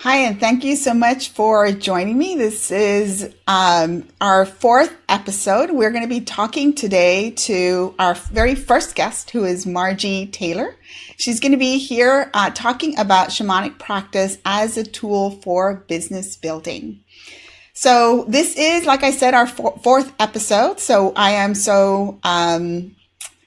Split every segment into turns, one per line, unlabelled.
Hi, and thank you so much for joining me. This is our fourth episode. We're going to be talking today to our very first guest, who is Margie Taylor. She's going to be here talking about shamanic practice as a tool for business building. So this is, like I said, our fourth episode. So I am so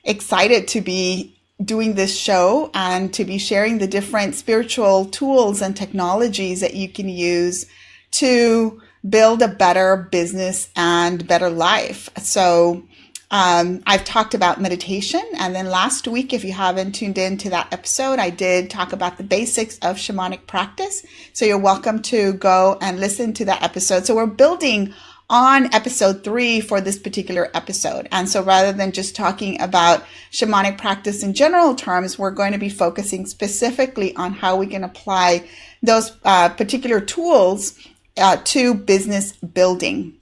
excited to be doing this show and to be sharing the different spiritual tools and technologies that you can use to build a better business and better life. So I've talked about meditation, and then last week, if you haven't tuned into that episode, I did talk about the basics of shamanic practice. So you're welcome to go and listen to that episode. So we're building on episode 3 for this particular episode. And so rather than just talking about shamanic practice in general terms, we're going to be focusing specifically on how we can apply those particular tools to business building.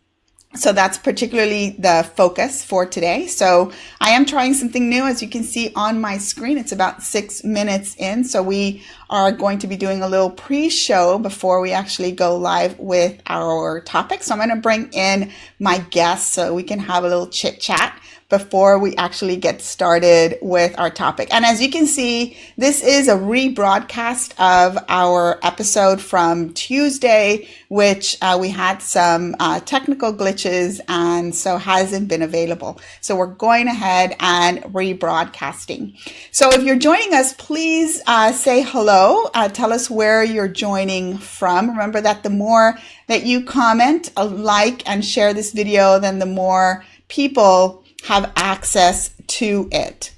So that's particularly the focus for today. So I am trying something new, as you can see on my screen. It's about 6 minutes in. So we are going to be doing a little pre-show before we actually go live with our topic. So I'm going to bring in my guests so we can have a little chit chat before we actually get started with our topic. And as you can see, this is a rebroadcast of our episode from Tuesday, which we had some technical glitches and so hasn't been available. So we're going ahead and rebroadcasting. So if you're joining us, please say hello. Tell us where you're joining from. Remember that the more that you comment, like, and share this video, then the more people have access to it.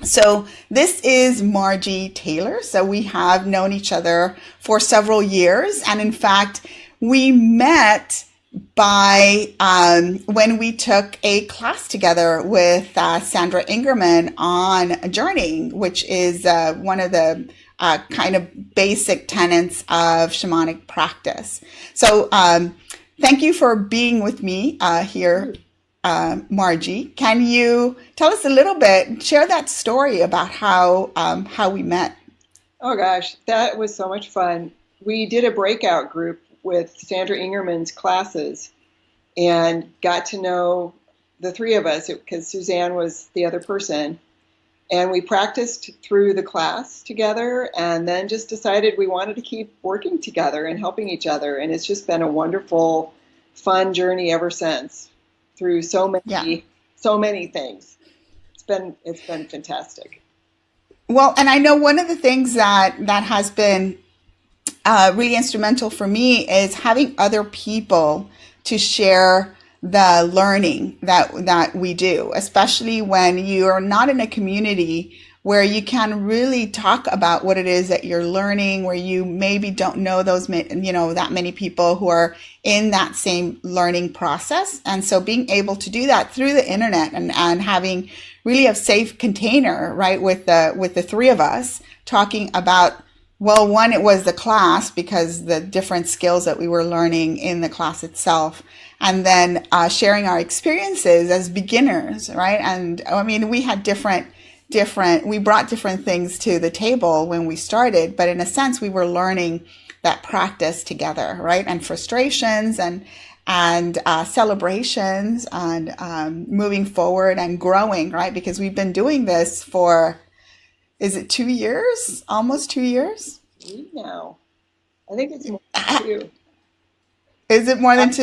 So this is Margie Taylor. So we have known each other for several years. And in fact, we met by when we took a class together with Sandra Ingerman on Journeying, which is one of the kind of basic tenets of shamanic practice. So thank you for being with me here, Margie. Can you tell us a little bit, share that story about how we met?
Oh gosh, that was so much fun. We did a breakout group with Sandra Ingerman's classes and got to know the three of us because Suzanne was the other person. And we practiced through the class together and then just decided we wanted to keep working together and helping each other. And it's just been a wonderful, fun journey ever since, through so many things. It's been fantastic.
Well, and I know one of the things that has been really instrumental for me is having other people to share the learning that we do, especially when you are not in a community where you can really talk about what it is that you're learning, where you maybe don't know that many people who are in that same learning process. And so being able to do that through the internet and having really a safe container, right, with the three of us talking about, well, one, it was the class because the different skills that we were learning in the class itself, and then sharing our experiences as beginners, right? And I mean, we had we brought different things to the table when we started, but in a sense, we were learning that practice together, right? And frustrations and celebrations and moving forward and growing, right? Because we've been doing this for, is it 2 years? Almost 2 years?
No, I think it's more than 2.
Is it more than 2?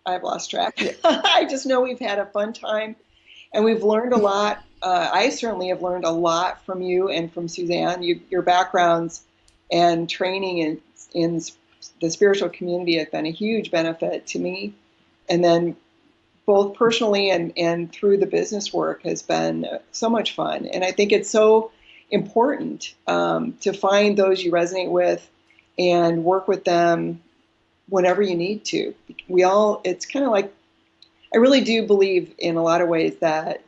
I've lost track. Yeah. I just know we've had a fun time and we've learned a lot. I certainly have learned a lot from you and from Suzanne. Your backgrounds and training in the spiritual community have been a huge benefit to me. And then both personally and through the business work has been so much fun. And I think it's so important to find those you resonate with and work with them whenever you need to. It's kind of like, I really do believe in a lot of ways that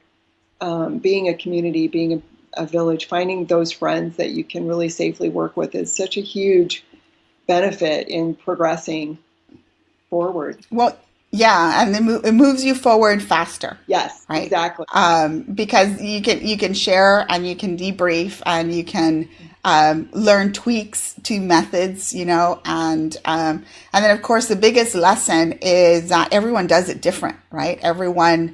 being a community, being a village, finding those friends that you can really safely work with is such a huge benefit in progressing forward.
Well, yeah, and it moves you forward faster.
Yes,
right?
Exactly.
Because you can share and you can debrief and you can learn tweaks to methods, and then of course the biggest lesson is that everyone does it different, right? Everyone's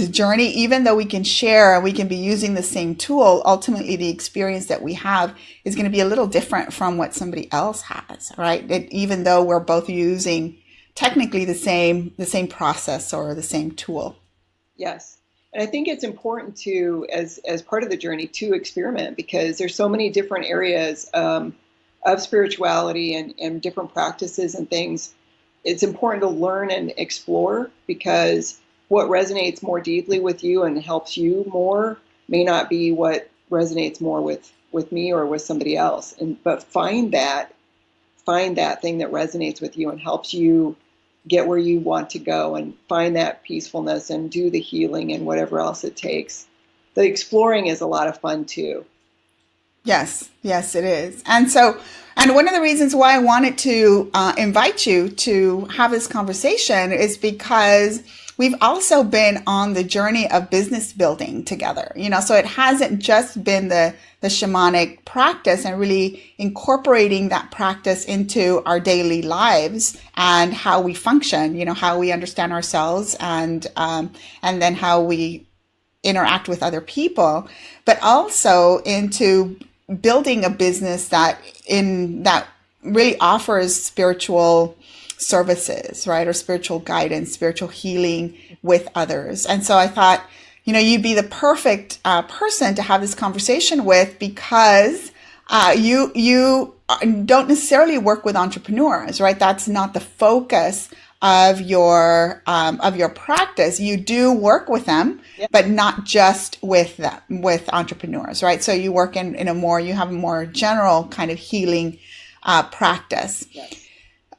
journey, even though we can share and we can be using the same tool, ultimately the experience that we have is going to be a little different from what somebody else has, right? Even though we're both using technically the same process or the same tool.
Yes. And I think it's important to, as part of the journey, to experiment, because there's so many different areas of spirituality and different practices and things. It's important to learn and explore, because what resonates more deeply with you and helps you more may not be what resonates more with me or with somebody else. But find that thing that resonates with you and helps you get where you want to go, and find that peacefulness and do the healing and whatever else it takes. The exploring is a lot of fun too.
Yes, it is. And one of the reasons why I wanted to invite you to have this conversation is because we've also been on the journey of business building together, so it hasn't just been the shamanic practice and really incorporating that practice into our daily lives and how we function, how we understand ourselves and then how we interact with other people, but also into building a business that really offers spiritual services, right? Or spiritual guidance, spiritual healing with others. And so I thought, you'd be the perfect person to have this conversation with, because you don't necessarily work with entrepreneurs, right? That's not the focus of your practice. You do work with them, yeah, but not just with entrepreneurs, right? So you work you have a more general kind of healing practice. Yes.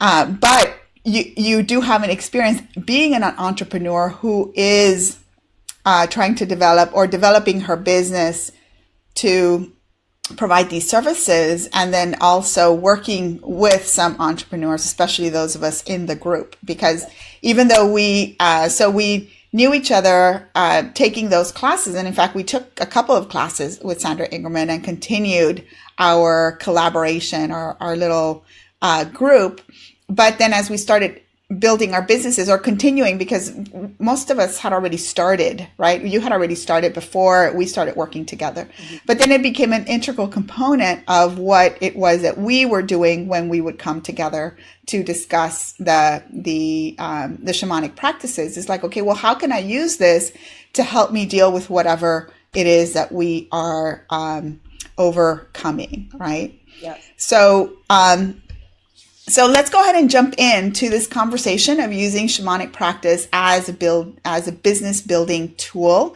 But you do have an experience being an entrepreneur who is trying to developing her business to provide these services, and then also working with some entrepreneurs, especially those of us in the group, because even though we knew each other taking those classes, and in fact we took a couple of classes with Sandra Ingerman and continued our collaboration, our little group. But then as we started building our businesses, or continuing, because most of us had already started, right? You had already started before we started working together. Mm-hmm. But then it became an integral component of what it was that we were doing when we would come together to discuss the shamanic practices. It's like, okay, well, how can I use this to help me deal with whatever it is that we are overcoming, right? Yeah. So let's go ahead and jump into this conversation of using shamanic practice as a business building tool.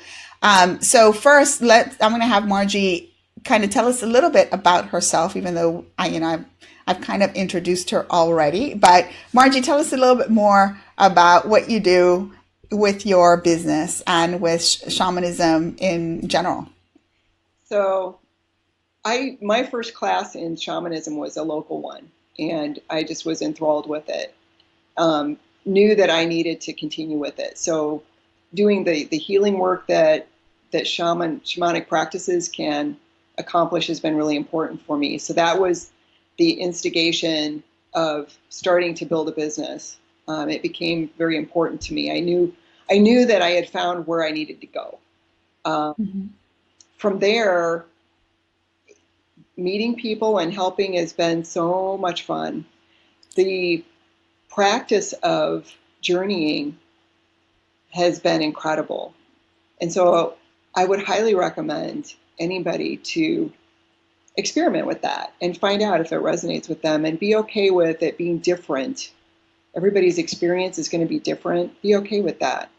So first, I'm going to have Margie kind of tell us a little bit about herself, even though I've kind of introduced her already. But Margie, tell us a little bit more about what you do with your business and with shamanism in general.
So, my first class in shamanism was a local one. And I just was enthralled with it. Knew that I needed to continue with it. So doing the healing work that shamanic practices can accomplish has been really important for me. So that was the instigation of starting to build a business. It became very important to me. I knew that I had found where I needed to go. From there, meeting people and helping has been so much fun. The practice of journeying has been incredible. And so I would highly recommend anybody to experiment with that and find out if it resonates with them, and be okay with it being different. Everybody's experience is going to be different. Be okay with that.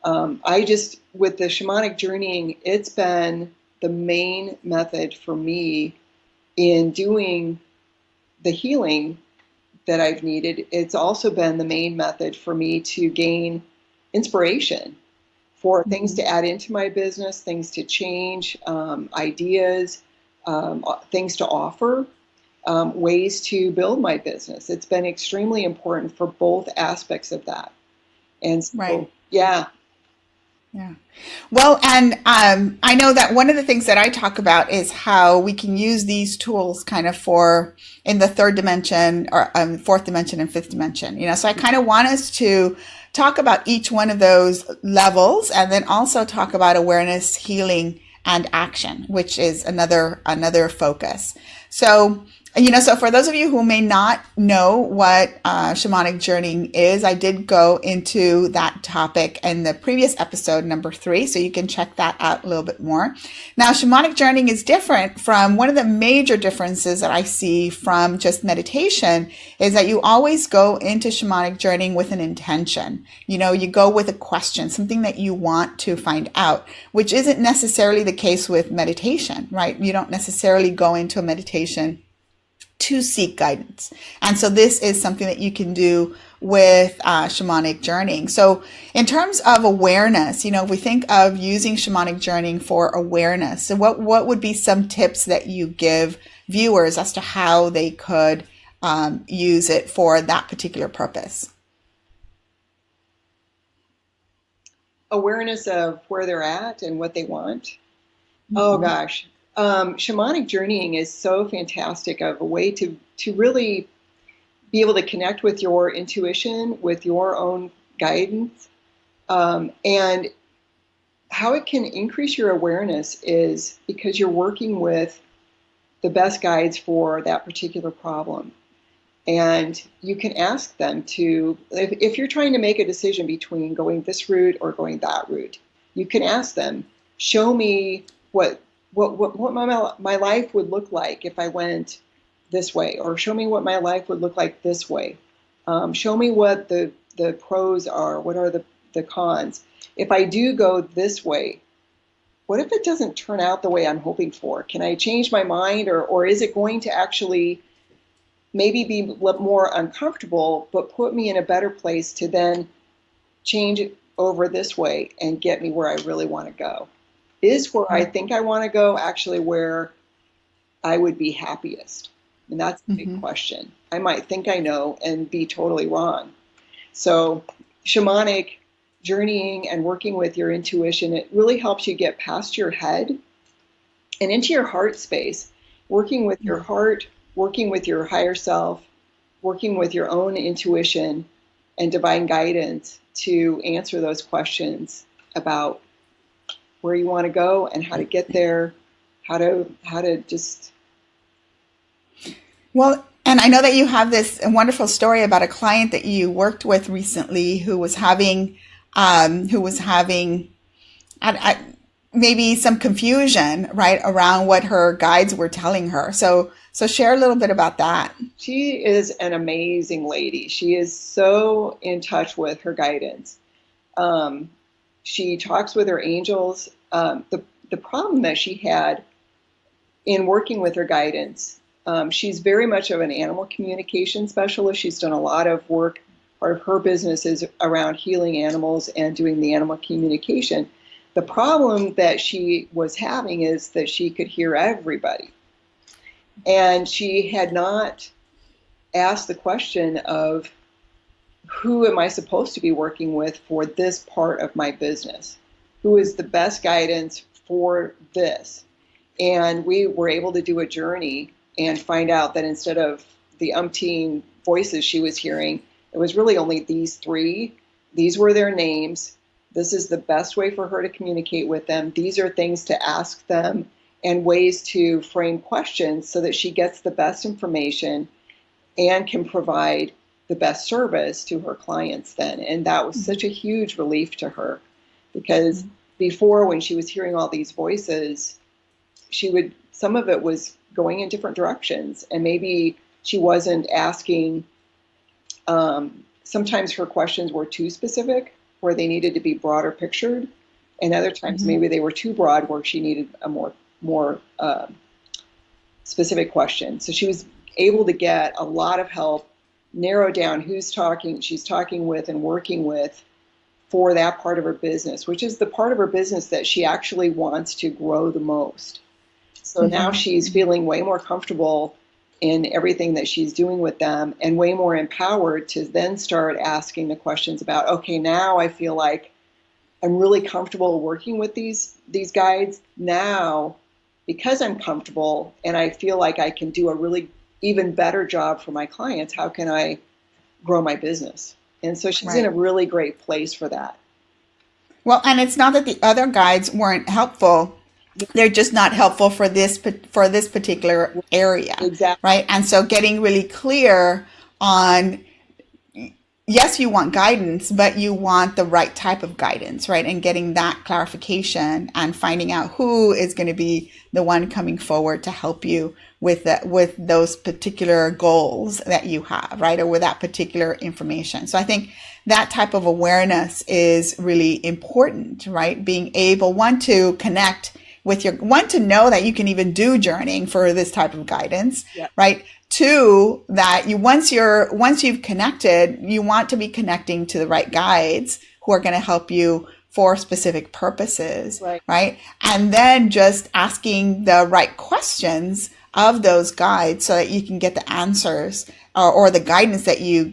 With the shamanic journeying, it's been the main method for me in doing the healing that I've needed. It's also been the main method for me to gain inspiration for things to add into my business, things to change, ideas, things to offer, ways to build my business. It's been extremely important for both aspects of that. And so, right. Yeah.
Yeah. Well, and I know that one of the things that I talk about is how we can use these tools kind of for in the third dimension or fourth dimension and fifth dimension. So I kind of want us to talk about each one of those levels and then also talk about awareness, healing, and action, which is another focus. So for those of you who may not know what shamanic journeying is, I did go into that topic in the previous episode, number 3, so you can check that out a little bit more. Now, shamanic journeying is different from one of the major differences that I see from just meditation is that you always go into shamanic journeying with an intention. You go with a question, something that you want to find out, which isn't necessarily the case with meditation, right? You don't necessarily go into a meditation to seek guidance. And so this is something that you can do with shamanic journeying. So in terms of awareness, if we think of using shamanic journeying for awareness, so what would be some tips that you give viewers as to how they could use it for that particular purpose?
Awareness of where they're at and what they want. Mm-hmm. Oh gosh. Shamanic journeying is so fantastic of a way to really be able to connect with your intuition, with your own guidance, and how it can increase your awareness is because you're working with the best guides for that particular problem. And you can ask them to, if you're trying to make a decision between going this route or going that route, you can ask them, show me what my life would look like if I went this way, or show me what my life would look like this way. Show me what the pros are, what are the cons. If I do go this way, what if it doesn't turn out the way I'm hoping for? Can I change my mind, or is it going to actually maybe be more uncomfortable, but put me in a better place to then change it over this way and get me where I really want to go? Is where I think I want to go actually where I would be happiest? And that's a big question. I might think I know and be totally wrong. So shamanic journeying and working with your intuition, it really helps you get past your head and into your heart space, working with your heart, working with your higher self, working with your own intuition and divine guidance to answer those questions about where you want to go and how to get there, how to just.
Well, and I know that you have this wonderful story about a client that you worked with recently who was having maybe some confusion, right, around what her guides were telling her. So share a little bit about that.
She is an amazing lady. She is so in touch with her guidance. She talks with her angels. The problem that she had in working with her guidance, she's very much of an animal communication specialist. She's done a lot of work. Part of her business is around healing animals and doing the animal communication. The problem that she was having is that she could hear everybody. And she had not asked the question of, who am I supposed to be working with for this part of my business? Who is the best guidance for this? And we were able to do a journey and find out that instead of the umpteen voices she was hearing, it was really only these 3. These were their names. This is the best way for her to communicate with them. These are things to ask them and ways to frame questions so that she gets the best information and can provide the best service to her clients then. And that was such a huge relief to her, because before, when she was hearing all these voices, some of it was going in different directions, and maybe she wasn't asking, sometimes her questions were too specific, where they needed to be broader pictured, and other times maybe they were too broad, where she needed a more specific question. So she was able to get a lot of help, narrow down she's talking with and working with for that part of her business, which is the part of her business that she actually wants to grow the most. So now she's feeling way more comfortable in everything that she's doing with them, and way more empowered to then start asking the questions about, okay, now I feel like I'm really comfortable working with these guides now because I'm comfortable and I feel like I can do a really even better job for my clients. How can I grow my business? And so she's in a really great place for that.
Well, and it's not that the other guides weren't helpful. They're just not helpful for this particular area.
Exactly.
Right. And so getting really clear on, yes, you want guidance, but you want the right type of guidance, right? And getting that clarification and finding out who is going to be the one coming forward to help you with those particular goals that you have, right? Or with that particular information. So I think that type of awareness is really important, right? Being able, one, to connect with to know that you can even do journeying for this type of guidance, right? Two, that once you've connected, you want to be connecting to the right guides who are going to help you for specific purposes, right? And then just asking the right questions of those guides so that you can get the answers or the guidance that you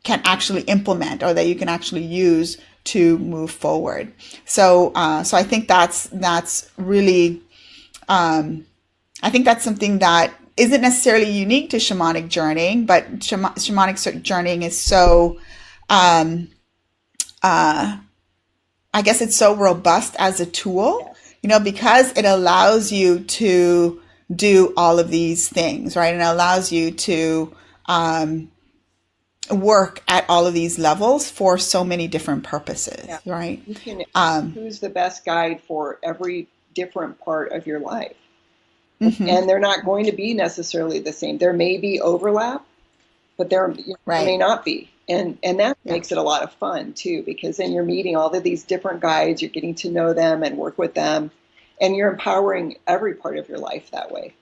can actually implement or that you can actually use to move forward. So I think that's really, I think that's something that isn't necessarily unique to shamanic journeying, but shamanic journeying is so, I guess it's so robust as a tool, because it allows you to do all of these things, right? And it allows you to work at all of these levels for so many different purposes, right?
You can choose the best guide for every different part of your life. And they're not going to be necessarily the same. There may be overlap, but there may not be. And that makes it a lot of fun too, because then you're meeting all of these different guides, you're getting to know them and work with them, and you're empowering every part of your life that way.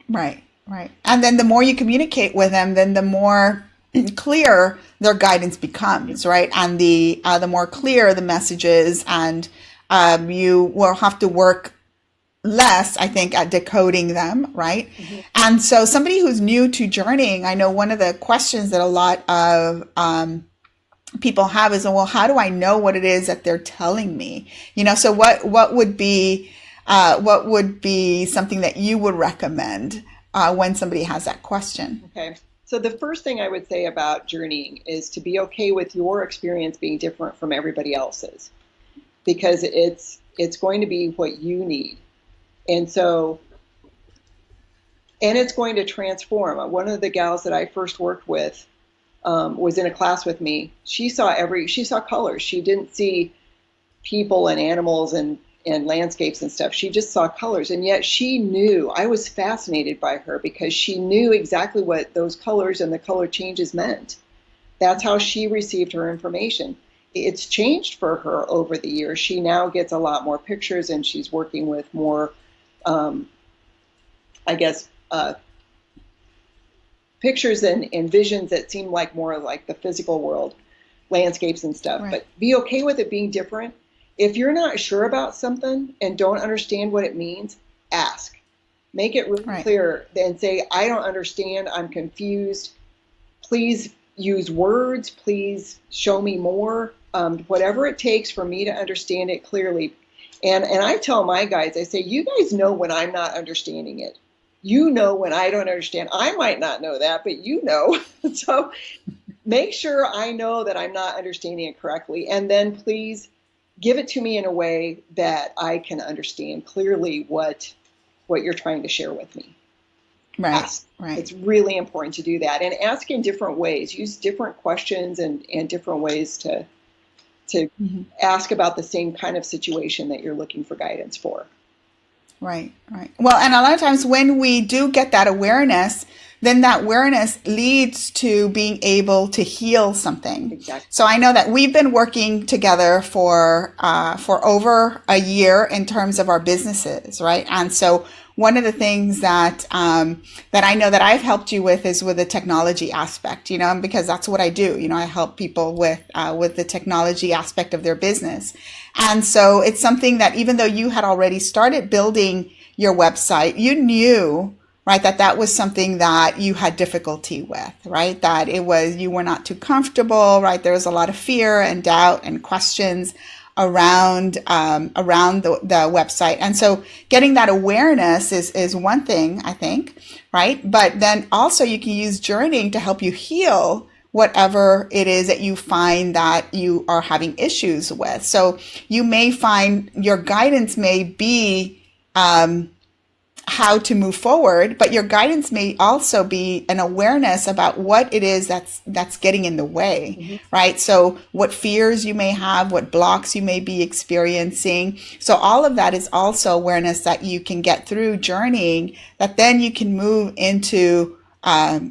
Right.
And then the more you communicate with them, then the more clear their guidance becomes, right? And the more clear the messages, and you will have to work less, I think, at decoding them, right? And so somebody who's new to journeying, I know one of the questions that a lot of people have is, well, how do I know what it is that they're telling me? So what would be something that you would recommend when somebody has that question?
Okay. So the first thing I would say about journeying is to be okay with your experience being different from everybody else's, because it's going to be what you need. And so, and it's going to transform. One of the gals that I first worked with was in a class with me. She saw colors. She didn't see people and animals and landscapes and stuff. She just saw colors. And yet she knew, I was fascinated by her because she knew exactly what those colors and the color changes meant. That's how she received her information. It's changed for her over the years. She now gets a lot more pictures, and she's working with more, pictures and visions that seem like more like the physical world, landscapes and stuff. But be okay with it being different. If you're not sure about something and don't understand what it means, ask. Make it really clear and say, I don't understand, I'm confused. Please use words, please show me more. Whatever it takes for me to understand it clearly. And I tell my guides, I say, you guys know when I'm not understanding it. You know when I don't understand. I might not know that, but you know. So make sure I know that I'm not understanding it correctly. And then please give it to me in a way that I can understand clearly what you're trying to share with me. Ask. It's really important to do that. And ask in different ways. Use different questions and different ways to ask about the same kind of situation that you're looking for guidance for.
Right. Well, and a lot of times when we do get that awareness, then that awareness leads to being able to heal something.
Exactly.
So I know that we've been working together for over a year in terms of our businesses, right? And so one of the things that I know that I've helped you with is with the technology aspect, because that's what I do. I help people with the technology aspect of their business. And so it's something that even though you had already started building your website, you knew, right, that was something that you had difficulty with, right? That you were not too comfortable, right? There was a lot of fear and doubt and questions around the website. And so getting that awareness is one thing, I think, right? But then also you can use journeying to help you heal whatever it is that you find that you are having issues with. So you may find your guidance may be how to move forward, but your guidance may also be an awareness about what it is that's getting in the way, right? So what fears you may have, what blocks you may be experiencing. So all of that is also awareness that you can get through journeying, that then you can move into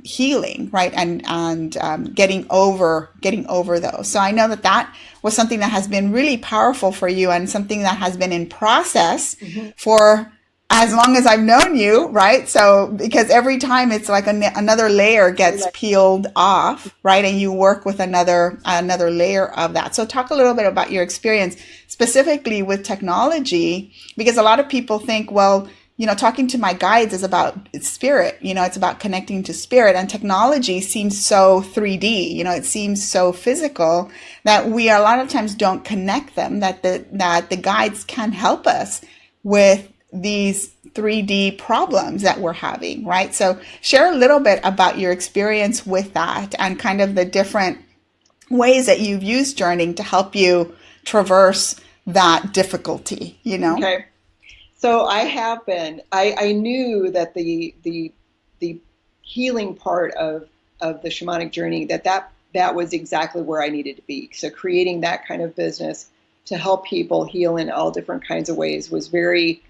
healing, right? And getting over those. So I know that was something that has been really powerful for you and something that has been in process for as long as I've known you, right? So because every time it's like another layer gets peeled off, right? And you work with another layer of that. So talk a little bit about your experience specifically with technology, because a lot of people think, well, talking to my guides is about spirit, it's about connecting to spirit, and technology seems so 3D, it seems so physical that we a lot of times don't connect them, that the guides can help us with these 3D problems that we're having, right? So share a little bit about your experience with that and kind of the different ways that you've used journeying to help you traverse that difficulty,
Okay. So I have been, I knew that the healing part of the shamanic journey, that was exactly where I needed to be. So creating that kind of business to help people heal in all different kinds of ways was very,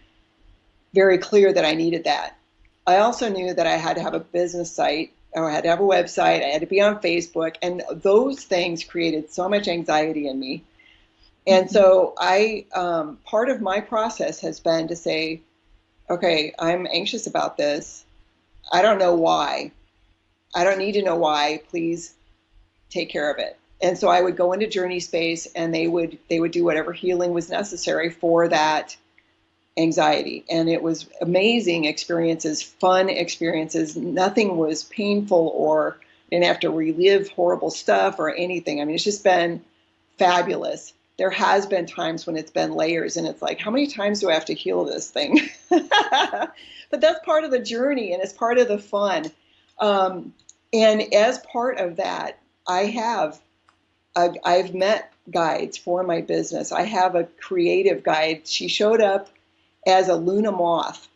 very clear that I needed that. I also knew that I had to have a business site, or I had to have a website, I had to be on Facebook, and those things created so much anxiety in me. And so part of my process has been to say, okay, I'm anxious about this. I don't know why. I don't need to know why. Please take care of it. And so I would go into Journey Space, and they would do whatever healing was necessary for that anxiety. And it was amazing experiences, fun experiences. Nothing was painful or didn't have to relive horrible stuff or anything. I mean, it's just been fabulous. There has been times when it's been layers, and it's like, how many times do I have to heal this thing? But that's part of the journey, and it's part of the fun. And as part of that, I've met guides for my business. I have a creative guide. She showed up as a Luna moth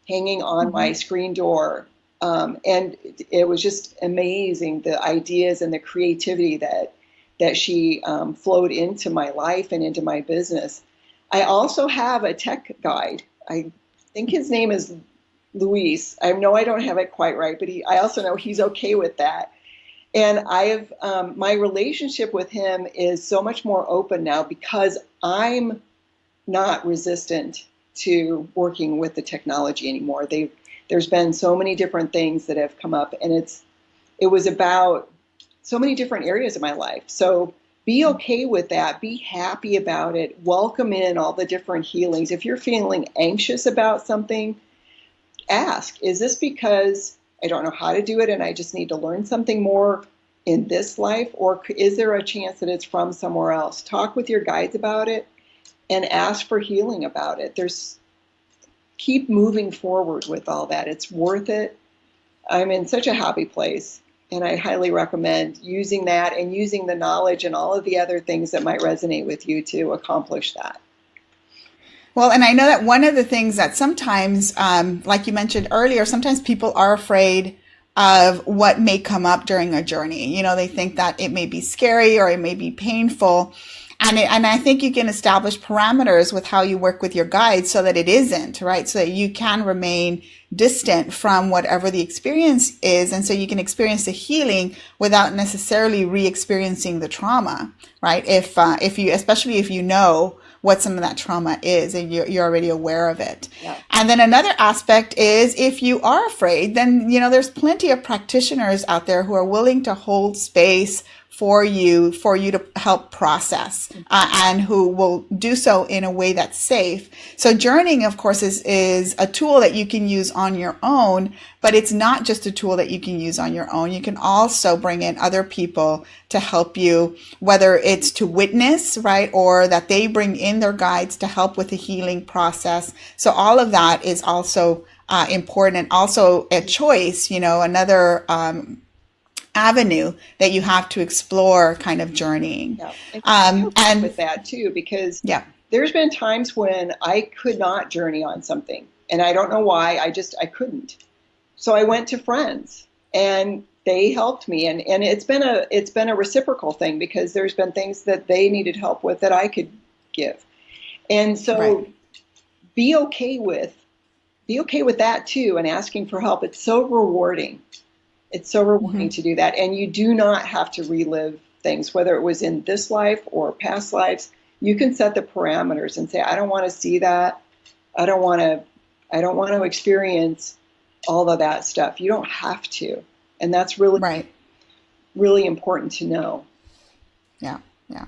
hanging on my screen door. And it was just amazing, the ideas and the creativity that she flowed into my life and into my business. I also have a tech guide. I think his name is Luis. I know I don't have it quite right, but I also know he's okay with that. And my relationship with him is so much more open now because I'm not resistant to working with the technology anymore. There's been so many different things that have come up, and it was about so many different areas of my life. So be okay with that. Be happy about it. Welcome in all the different healings. If you're feeling anxious about something, ask, is this because I don't know how to do it and I just need to learn something more in this life? Or is there a chance that it's from somewhere else? Talk with your guides about it and ask for healing about it. Keep moving forward with all that. It's worth it. I'm in such a happy place. And I highly recommend using that and using the knowledge and all of the other things that might resonate with you to accomplish that.
Well, and I know that one of the things that sometimes, like you mentioned earlier, sometimes people are afraid of what may come up during a journey. They think that it may be scary or it may be painful. And I think you can establish parameters with how you work with your guides so that it isn't, right? So that you can remain distant from whatever the experience is. And so you can experience the healing without necessarily re-experiencing the trauma, right? Especially if you know what some of that trauma is and you're already aware of it. Yeah. And then another aspect is if you are afraid, then, there's plenty of practitioners out there who are willing to hold space for you to help process, and who will do so in a way that's safe. So journeying, of course, is a tool that you can use on your own, but it's not just a tool that you can use on your own. You can also bring in other people to help you, whether it's to witness, right, or that they bring in their guides to help with the healing process. So all of that is also important, and also a choice, another avenue that you have to explore, kind of journeying.
Yeah. And with that too, because there's been times when I could not journey on something, and I don't know why. I couldn't. So I went to friends, and they helped me, and it's been a reciprocal thing, because there's been things that they needed help with that I could give, and so be okay with that too, and asking for help. It's so rewarding. It's so rewarding to do that. And you do not have to relive things, whether it was in this life or past lives. You can set the parameters and say, I don't want to see that. I don't want to experience all of that stuff. You don't have to. And that's really, really important to know.
Yeah. Yeah.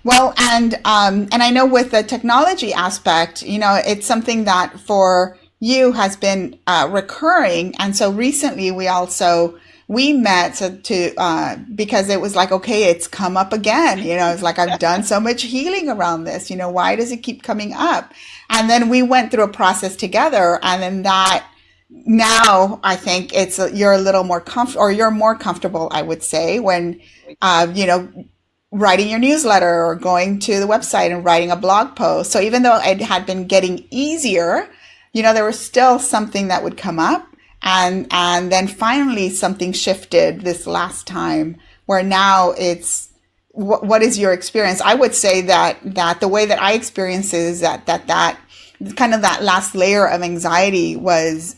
Well, and I know with the technology aspect, it's something that for you has been recurring. And so recently we met to because it was like, okay, it's come up again. It's like, I've done so much healing around this. Why does it keep coming up? And then we went through a process together, and then that now I think you're a little more comfortable, or you're more comfortable, I would say, when writing your newsletter or going to the website and writing a blog post. So even though it had been getting easier, there was still something that would come up. And then finally something shifted this last time, where now it's, what is your experience? I would say that the way that I experience it is that kind of that last layer of anxiety was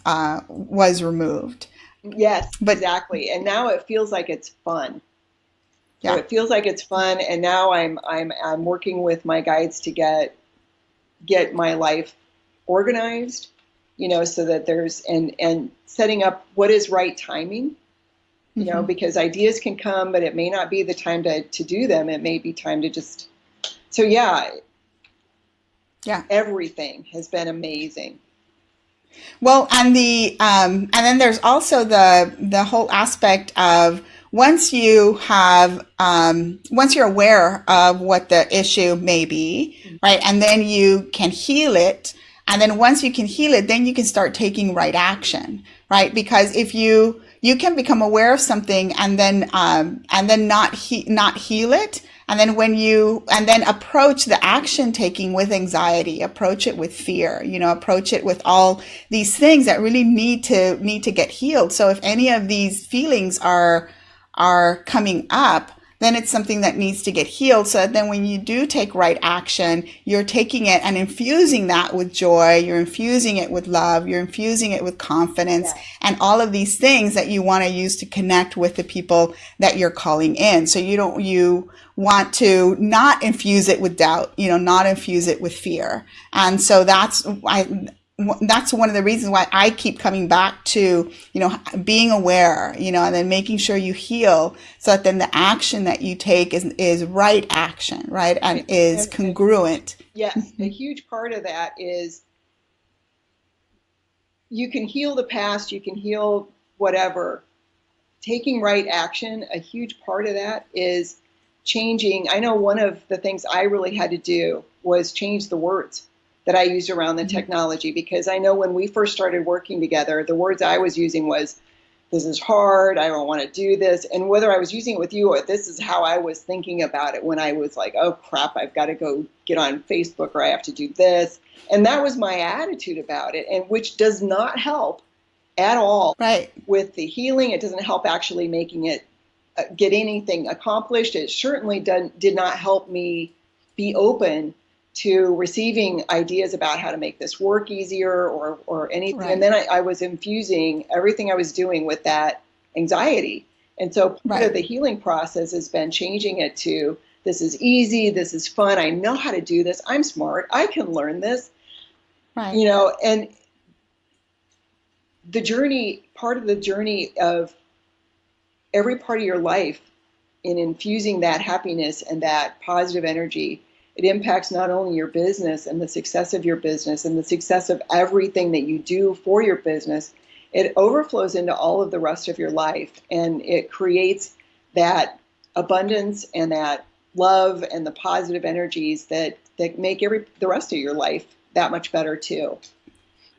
removed.
Yes, exactly. And now it feels like it's fun. Yeah. So it feels like it's fun. And now I'm working with my guides to get my life organized, so that there's, and setting up what is right timing, because ideas can come, but it may not be the time to do them. It may be time to just, so yeah, everything has been amazing.
Well, and and then there's also the whole aspect of, once you're aware of what the issue may be, right, and then you can heal it. And then once you can heal it, then you can start taking right action, right? Because if you can become aware of something and then not heal it, and then approach the action taking with anxiety, approach it with fear, approach it with all these things that really need to get healed. So if any of these feelings are coming up, then it's something that needs to get healed, so that then when you do take right action, you're taking it and infusing that with joy, you're infusing it with love, you're infusing it with confidence, and all of these things that you want to use to connect with the people that you're calling in. So you want to not infuse it with doubt, not infuse it with fear. And so that's one of the reasons why I keep coming back to, being aware, and then making sure you heal, so that then the action that you take is right action, right? And is congruent.
Yes. A huge part of that is, you can heal the past, you can heal whatever. Taking right action, a huge part of that is changing. I know one of the things I really had to do was change the words that I used around the technology, because I know when we first started working together, the words I was using was, this is hard, I don't want to do this. And whether I was using it with you, or this is how I was thinking about it when I was like, oh crap, I've got to go get on Facebook, or I have to do this. And that was my attitude about it, and which does not help at all with the healing. It doesn't help actually making it get anything accomplished. It certainly did not help me be open to receiving ideas about how to make this work easier or anything. Right. And then I was infusing everything I was doing with that anxiety. And so part of the healing process has been changing it to, this is easy, this is fun, I know how to do this, I'm smart, I can learn this. Right. And the journey, part of the journey of every part of your life in infusing that happiness and that positive energy, it impacts not only your business and the success of your business and the success of everything that you do for your business, it overflows into all of the rest of your life, and it creates that abundance and that love and the positive energies that make the rest of your life that much better too.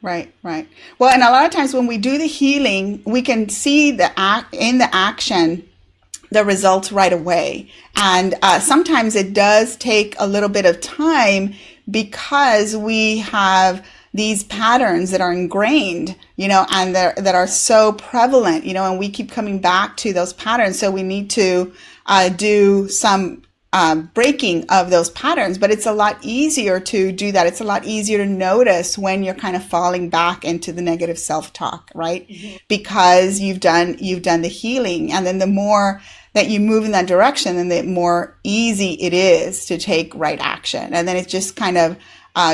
Right, right. Well, and a lot of times when we do the healing, we can see in the action the results right away. And sometimes it does take a little bit of time because we have these patterns that are ingrained, and that are so prevalent, and we keep coming back to those patterns. So we need to do some breaking of those patterns, but it's a lot easier to do that. It's a lot easier to notice when you're kind of falling back into the negative self-talk, right? Mm-hmm. Because you've done the healing, and then the more that you move in that direction, then the more easy it is to take right action. And then it's just kind of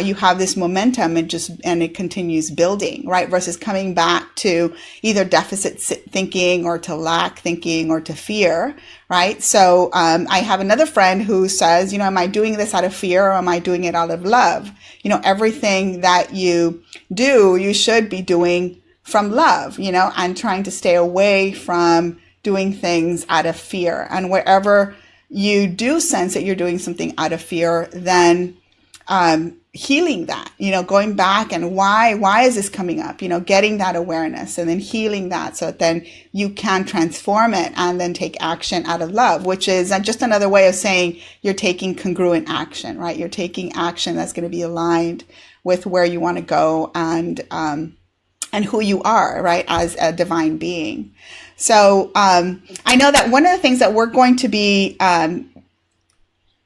you have this momentum and it continues building, right? Versus coming back to either deficit thinking or to lack thinking or to fear, right? So I have another friend who says, am I doing this out of fear or am I doing it out of love? Everything that you do, you should be doing from love, and trying to stay away from doing things out of fear. And wherever you do sense that you're doing something out of fear, then healing that, going back and why is this coming up, getting that awareness and then healing that so that then you can transform it and then take action out of love, which is just another way of saying you're taking congruent action, right? You're taking action that's going to be aligned with where you want to go and who you are, right, as a divine being. So I know that one of the things that we're going to be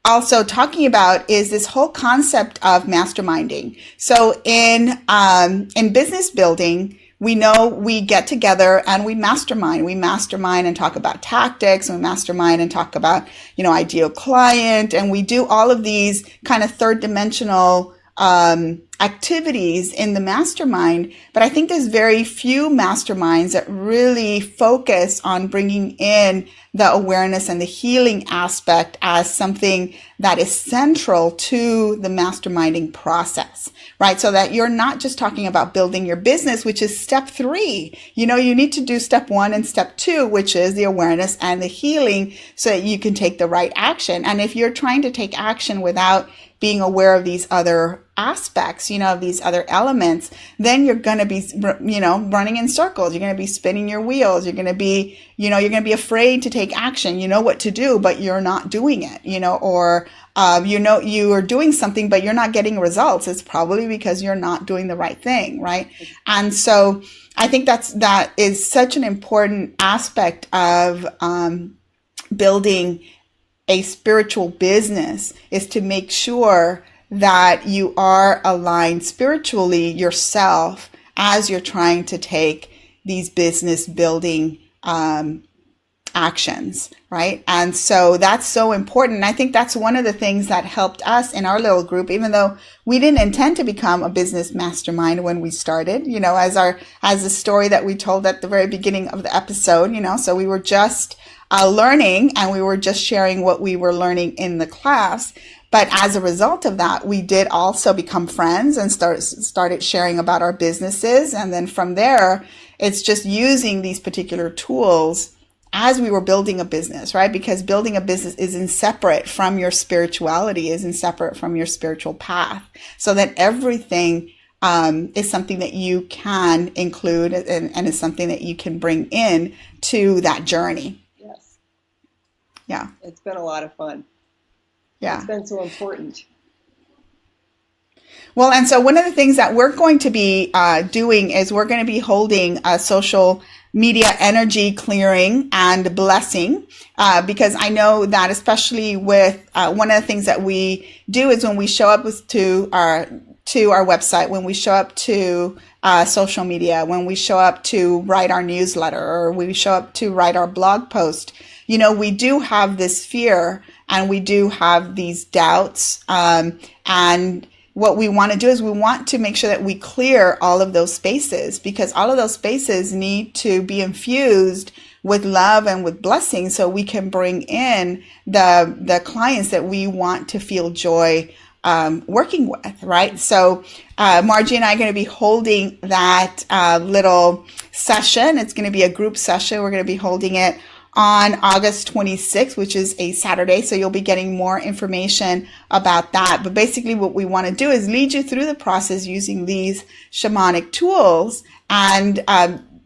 also talking about is this whole concept of masterminding. So in business building, we know we get together and we mastermind. We mastermind and talk about tactics, and we mastermind and talk about, ideal client. And we do all of these kind of third dimensional activities in the mastermind. But I think there's very few masterminds that really focus on bringing in the awareness and the healing aspect as something that is central to the masterminding process, right? So that you're not just talking about building your business, which is step 3. You need to do step 1 and step 2, which is the awareness and the healing so that you can take the right action. And if you're trying to take action without being aware of these other aspects, of these other elements, then you're going to be, running in circles. You're going to be spinning your wheels. You're going to be, you're going to be afraid to take action. You know what to do, but you're not doing it, or, you are doing something, but you're not getting results. It's probably because you're not doing the right thing, right? And so I think that is such an important aspect of building a spiritual business, is to make sure that you are aligned spiritually yourself as you're trying to take these business building actions, right? And so that's so important. And I think that's one of the things that helped us in our little group, even though we didn't intend to become a business mastermind when we started, as the story that we told at the very beginning of the episode, so we were just learning, and we were just sharing what we were learning in the class. But as a result of that, we did also become friends and started sharing about our businesses. And then from there, it's just using these particular tools as we were building a business, right? Because building a business is inseparate from your spirituality, is inseparate from your spiritual path. So that everything is something that you can include and is something that you can bring in to that journey. Yeah.
It's been a lot of fun.
Yeah.
It's been so important.
Well, and so one of the things that we're going to be doing is we're going to be holding a social media energy clearing and blessing, because I know that especially with one of the things that we do is when we show up to our website, when we show up to social media, when we show up to write our newsletter, or we show up to write our blog post, we do have this fear and we do have these doubts. And what we want to do is we want to make sure that we clear all of those spaces, because all of those spaces need to be infused with love and with blessing, so we can bring in the clients that we want to feel joy working with, right? So Margie and I are going to be holding that little session. It's going to be a group session. We're going to be holding it on August 26th, which is a Saturday. So you'll be getting more information about that. But basically what we want to do is lead you through the process using these shamanic tools and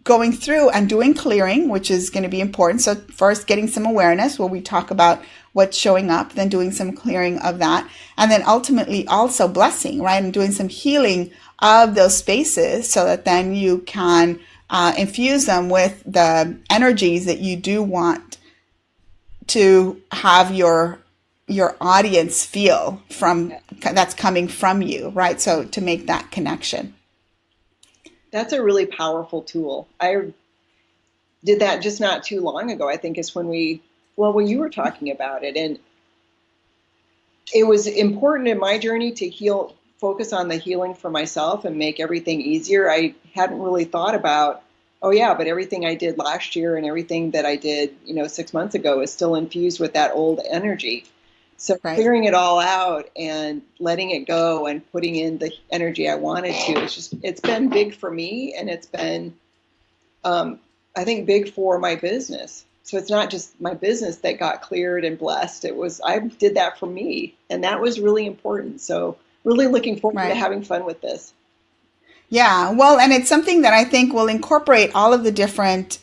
going through and doing clearing, which is going to be important. So first getting some awareness where we talk about what's showing up, then doing some clearing of that. And then ultimately also blessing, right? And doing some healing of those spaces so that then you can infuse them with the energies that you do want to have your audience feel from, that's coming from you, right? So to make that connection.
That's a really powerful tool. I did that just not too long ago. I think it's when you were talking about it, and it was important in my journey to focus on the healing for myself and make everything easier. I hadn't really thought about, oh yeah, but everything I did last year and everything that I did, 6 months ago is still infused with that old energy. So right. Clearing it all out and letting it go and putting in the energy I wanted to, it's been big for me, and it's been, I think, big for my business. So it's not just my business that got cleared and blessed. I did that for me, and that was really important. So really looking forward to having fun with this.
Yeah, well, and it's something that I think will incorporate all of the different,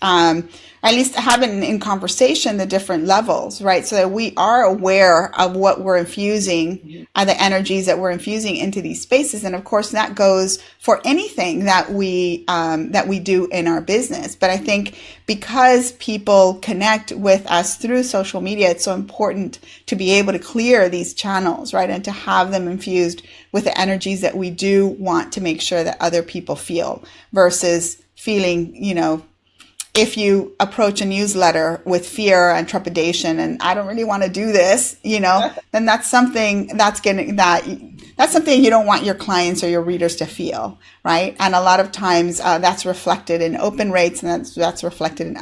at least have in conversation, the different levels, right? So that we are aware of what we're infusing, the energies that we're infusing into these spaces. And of course, that goes for anything that we do in our business. But I think because people connect with us through social media, it's so important to be able to clear these channels, right? And to have them infused with the energies that we do want to make sure that other people feel, versus feeling, if you approach a newsletter with fear and trepidation and I don't really want to do this, then that's something that's something you don't want your clients or your readers to feel, right? And a lot of times that's reflected in open rates, and that's reflected in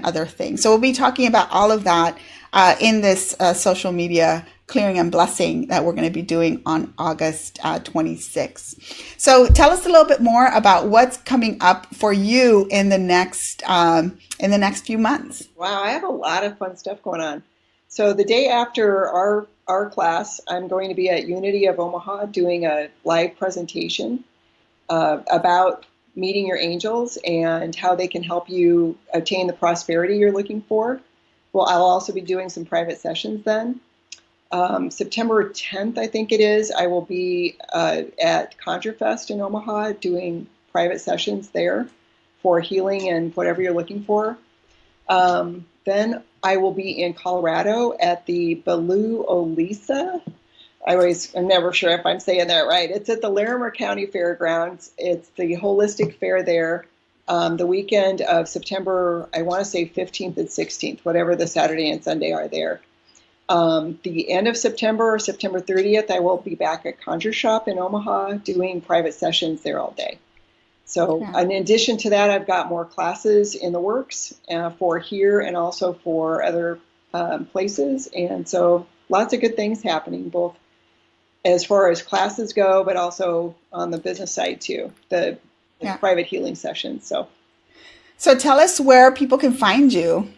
other things. So we'll be talking about all of that in this social media clearing and blessing that we're going to be doing on August 26th. So tell us a little bit more about what's coming up for you in the next few months.
Wow, I have a lot of fun stuff going on. So the day after our class, I'm going to be at Unity of Omaha doing a live presentation about meeting your angels and how they can help you attain the prosperity you're looking for. Well, I'll also be doing some private sessions then. September 10th, I think it is, I will be at ConjureFest in Omaha doing private sessions there for healing and whatever you're looking for. Then I will be in Colorado at the Baloo Olisa. I'm never sure if I'm saying that right. It's at the Larimer County Fairgrounds. It's the holistic fair there. The weekend of September, I want to say 15th and 16th, whatever the Saturday and Sunday are there. The end of September, September 30th, I will be back at Conjure Shop in Omaha doing private sessions there all day. So in addition to that, I've got more classes in the works for here and also for other places. And so lots of good things happening, both as far as classes go, but also on the business side too, the private healing sessions. So
tell us where people can find you.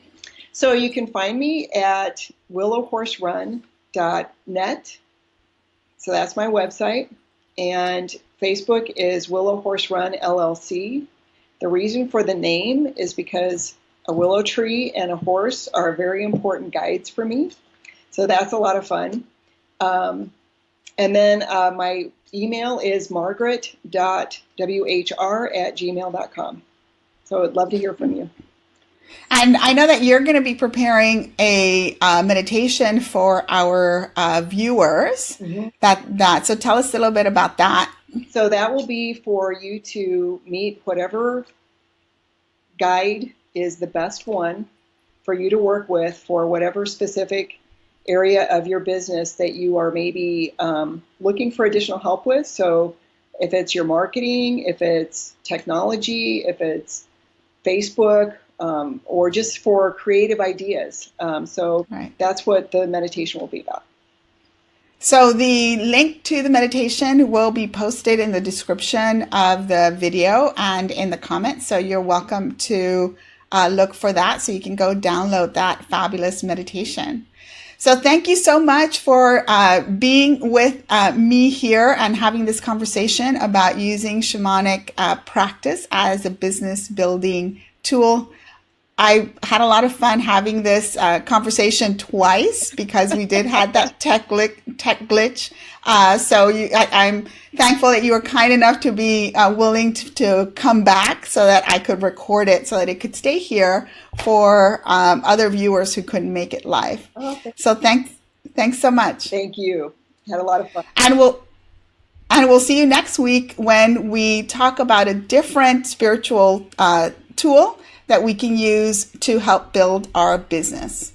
So you can find me at willowhorserun.net. So that's my website. And Facebook is Willow Horse Run LLC. The reason for the name is because a willow tree and a horse are very important guides for me. So that's a lot of fun. And then my email is margaret.whr@gmail.com. So I'd love to hear from you.
And I know that you're going to be preparing a meditation for our viewers. So tell us a little bit about that.
So that will be for you to meet whatever guide is the best one for you to work with for whatever specific area of your business that you are maybe looking for additional help with. So if it's your marketing, if it's technology, if it's Facebook, or just for creative ideas. So
Right.
that's what the meditation will be about.
So the link to the meditation will be posted in the description of the video and in the comments. So you're welcome to look for that so you can go download that fabulous meditation. So thank you so much for being with me here and having this conversation about using shamanic practice as a business building tool. I had a lot of fun having this conversation twice because we did have that tech glitch. I'm thankful that you were kind enough to be willing to come back so that I could record it so that it could stay here for other viewers who couldn't make it live.
Okay.
So thanks so much.
Thank you. Had a lot of fun.
And we'll see you next week when we talk about a different spiritual tool that we can use to help build our business.